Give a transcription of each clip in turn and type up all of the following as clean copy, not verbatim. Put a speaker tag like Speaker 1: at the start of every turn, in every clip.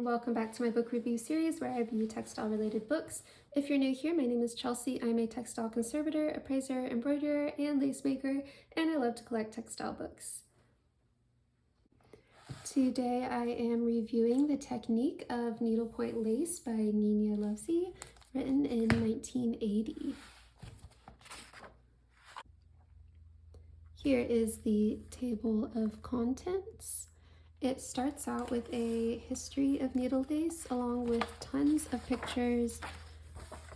Speaker 1: and welcome back to my book review series where I review textile related books. If you're new here, my name is Chelsea. I'm a textile conservator, appraiser, embroiderer, and lace maker, and I love to collect textile books. Today I am reviewing The Technique of Needlepoint Lace by Nina Lovesey, written in 1980. Here is the table of contents. It starts out with a history of needle lace along with tons of pictures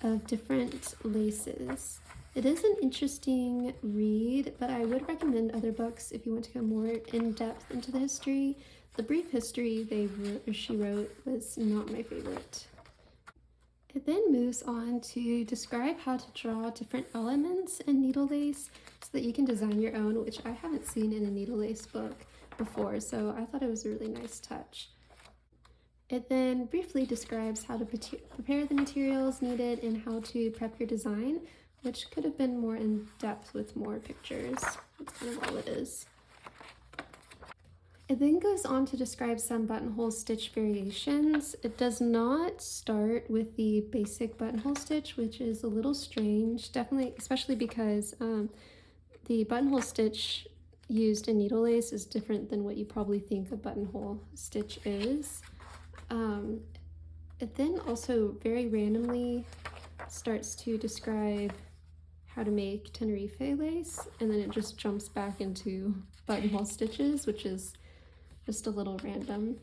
Speaker 1: of different laces. It is an interesting read, but I would recommend other books if you want to go more in depth into the history. The brief history she wrote was not my favorite. It then moves on to describe how to draw different elements in needle lace so that you can design your own, which I haven't seen in a needle lace book before, so I thought it was a really nice touch. It then briefly describes how to prepare the materials needed and how to prep your design, which could have been more in depth with more pictures. That's kind of all it is. It then goes on to describe some buttonhole stitch variations. It does not start with the basic buttonhole stitch, which is a little strange, definitely, especially because the buttonhole stitch used in needle lace is different than what you probably think a buttonhole stitch is. It then also very randomly starts to describe how to make Tenerife lace, and then it just jumps back into buttonhole stitches, which is just a little random.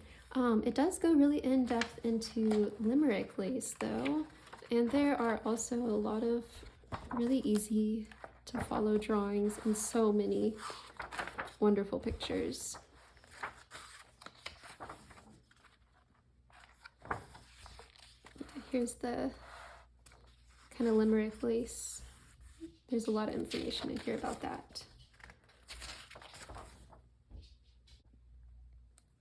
Speaker 1: It does go really in depth into Limerick lace though, and there are also a lot of really easy to follow drawings and so many wonderful pictures. Here's the kind of Limerick lace. There's a lot of information in here about that.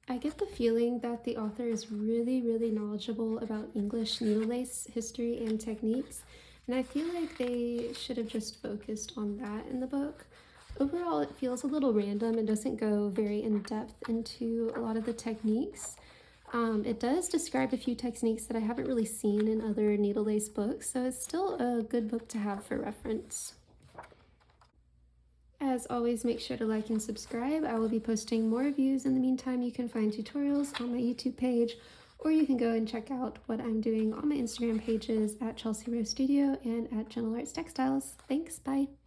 Speaker 1: I get the feeling that the author is really knowledgeable about English needle lace history and techniques, and I feel like they should have just focused on that in the book. Overall, it feels a little random and doesn't go very in-depth into a lot of the techniques. It does describe a few techniques that I haven't really seen in other needle lace books, so it's still a good book to have for reference. As always, make sure to like and subscribe. I will be posting more reviews. In the meantime, you can find tutorials on my YouTube page, or you can go and check out what I'm doing on my Instagram pages at Chelsea Rose Studio and at Gentle Arts Textiles. Thanks, bye!